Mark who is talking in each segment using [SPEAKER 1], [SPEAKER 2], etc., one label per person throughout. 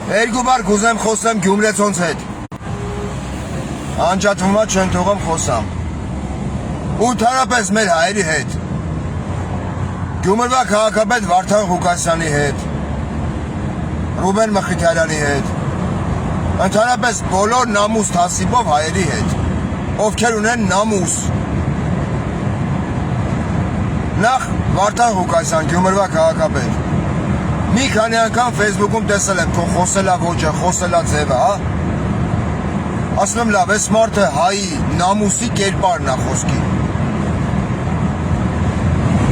[SPEAKER 1] Երկու բար կուզեմ խոսեմ Գյումրեցոնց հետ։ Անջատվումա չեն թողում խոսամ։ Ու թարապես մեր հայերի հետ։ Գյումրվա քաղաքապետ Վարդան Ղուկասյանի հետ։ Ռուբեն Մխիթարյանի հետ։ Ընդհանրապես բոլոր նամուս թասիբով հայերի հետ, ովքեր ունեն նամուս։ Նախ Վարդան Ղուկասյան, Գյումրվա քաղաքապետ։ Մի քանի անգամ Facebook-ում տեսել եմ քո խոսելա ոճը, խոսելա ձևը, հա։ Ասում եմ լավ, այս մարդը հայի նամուսի կերպարն է խոսքի։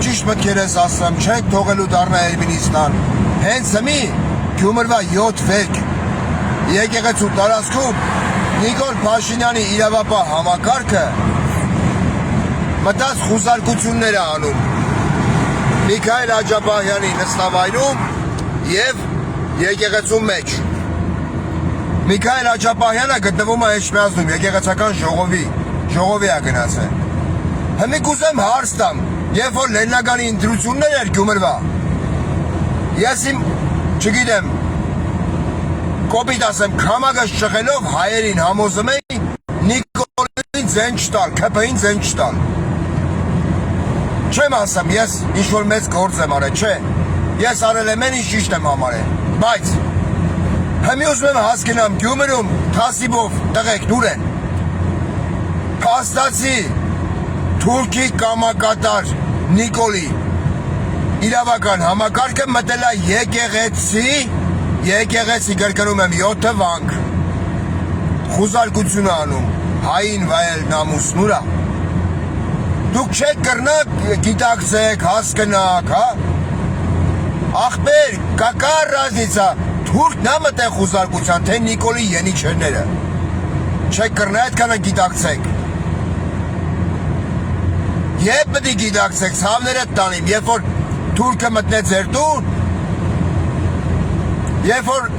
[SPEAKER 1] Ճիշտ մտքեր ես ասում, չենք թողելու դառնա Էրմինիստան։ Հենց հիմի Գյումրվա 7 վերք եկեղեցու տարածքում Նիկոլ Փաշինյանի իրավապահ համակարգը մտած խուզարկություններ է անում Միքայել Աջաբահյանի նստավայրում և եկեղեցու մեջ։ Միքայել Աջաբահյանը գտնվում է Էջմիածնում, եկեղեցական ժողովի է գնացել։ Հիմի կուզեմ հարց տամ, երբ որ Լեննագանի ընտրություններ էր Գյումրվա, ես իմ, չգիտեմ, կոպիտ ասեմ, քամակս ճղելով հայերին համոզում էի Նիկոլին ձեն չտալ, ՔՓ-ին ձեն չտալ։ Չեմ ասեմ, ես ինչ-որ մեծ գործ եմ արել, չէ, ես արել եմ են ինչ ճիշտ եմ համարել, բայց հիմի ուզում եմ հասկնամ Գյումրում թասիբով տղեկ դուր են, փաստացի թուրքի կամակատար Նիկոլի իրավական համակարգը մտել է եկեղեցի գրկնում եմ 7 վանք, խուզարկություն անում, հային վայել նամուսն ուրա։ Դուք չեք կրնակ գիտակցեք, հասկնակ, հա։ Ախպեր, կակա ռազնիցա, թուրքն է մտել խուզարկության, թե Նիկոլի ենիչերները։ Չեք կրնա այդքանը գիտակցեք։ Եվ պտի գիտակցեք, ցավները տանիմ, երբ որ թուրքը մտնե ձեր տուն, երբ որ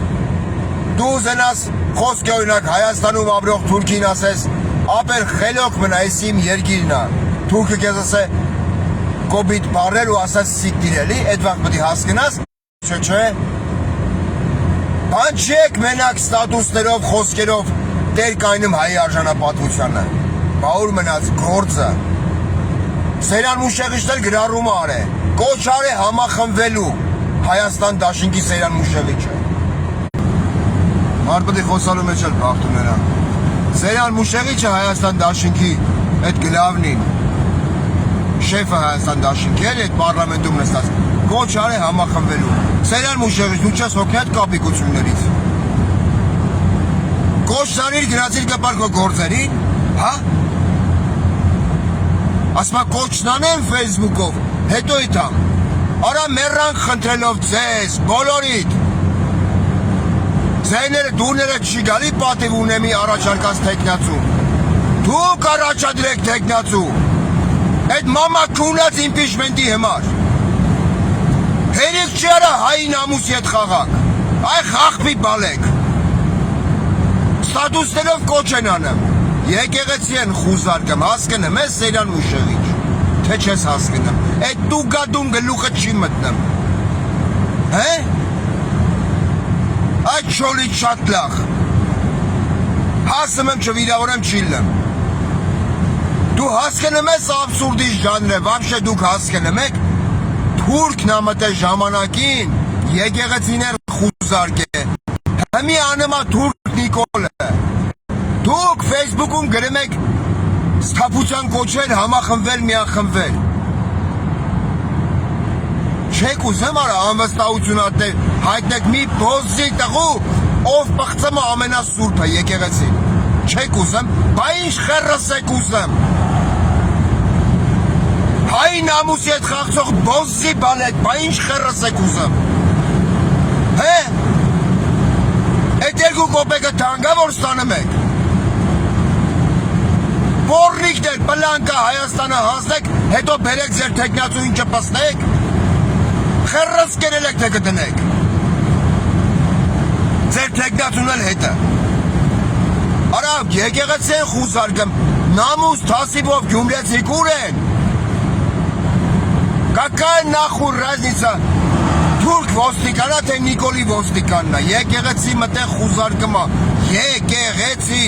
[SPEAKER 1] դու զենաս խոսք օրինակ Հայաստանում ապրող թուրքին ասես, ապեր խելոք մնա, ես իմ երկիրն է, թուրքը քեզ ասե կոպիտ բառեր ու ասես սիկտիր էլի, այդ վաղ պտի հասկնաս, չէ։ Բան չեք մենակ ստատուսներով, խոսքերով տեր կայնում հայի արժանապատվությանը, բաուր մնաց գործը։ Սերյան Մուշեղիչն էլ գրառում արե, կոչ արե համախմբվելու Հայաստան դաշինքի Սերյան Մուշեղիչը։ Մարդ պտի խոսալու մեջ էլ բաղթում նրան։ Սերյան Մուշեղիչը Հայաստան դաշինքի այդ գլավնին, շեֆը Հայաստան դաշինքի էլ այդ պարլամենտում նստած, կոչ արե համախմբվելու։ Սերյան Մուշեղիչ, դու չես հոգնի այդ կապիկություններից։ Կոչ արիր գրածիր կպար քո գործերին, հա։ Ասմա կոչն անեմ Facebook-ով, հետո իթամ, արա մեռանք խնդրելով ձեզ, բոլորիդ, ձայները դուրները չի գալի պատիվ ունեմի առաջարկած թեկնացու, դուք առաջադրեք թեկնացու, այդ մամա կունած իմպիչմենտի հմար, հերիք չի արա հայի նամուսի հետ խաղակ, այ խաղպի բալեք, ստատուսներով կոչ են անեմ, եկեղեցի են խուզարկեմ, հասկնեմ ես Սերյան Մուշեղիչ, թե չես հասկնեմ, այդ տուգադում գլուխը չի մտնեմ, հե, այդ շոլիտ շատ լախ, հասում եմ չվիրավորեմ չիլեմ, դու հասկնեմ ես աբսուրդի ժանր է, վամշե դուք հասկնեմ եք, թուրքն ամտե ժամանակին եկեղեցիներ խուզարկ է, հմի անեմա թուրք Նիկոլը, դուք Facebook-ում գրում եք ստապության կոչեր համախմբվել, միախմբվել, չեք ուզեմ արա անվստահություն հայտնեք մի բոզի տղու, ով պղծում է ամենասուրբը եկեղեցին, չեք ուզեմ, բա ինչ խերս եք ուզեմ, հայի նամուսի հետ խաղցող բոզի բալեք, բա ինչ խերս եք ուզեմ, հե, այդ երկու կոպեկը թանգա որ ստանում եք, Բորնիկներ, պլանկա Հայաստանը հասնեք, հետո բերեք ձեր թեկնացուին չպսնեք, խերրս կերել եք թե գտնեք, ձեր թեկնացուն էլ հետը, արավ, եկեղեցի են խուզարկում, նամուս թասիբով գյումրեցի կուր են, какая нахуй разница, Թուրք ոստիկանա, թե Նիկոլի ոստիկանն է, եկեղեցի մտեղ խուզարկմա, եկեղեցի,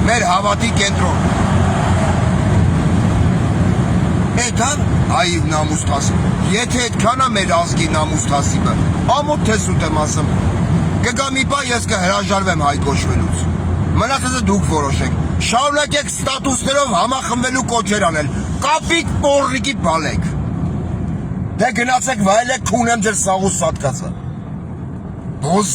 [SPEAKER 1] մեր հավատի կենտրոն։ Էդան այիվ նամուս թասիբ, եթե էդքան է մեր ազգի նամուս թասիբը, ամոտ թե սուտ եմ ասում, կգա մի պա ես կհրաժարվեմ հայ կոչվելուց, մնացածը դուք որոշեք, շարունակեք ստատուսներով համախմբվելու կոչեր անել, կապիկ պորրիկի բալեք, դե գնացեք վայելեք քունեմ ձեր սաղուս սատկացը, բոզի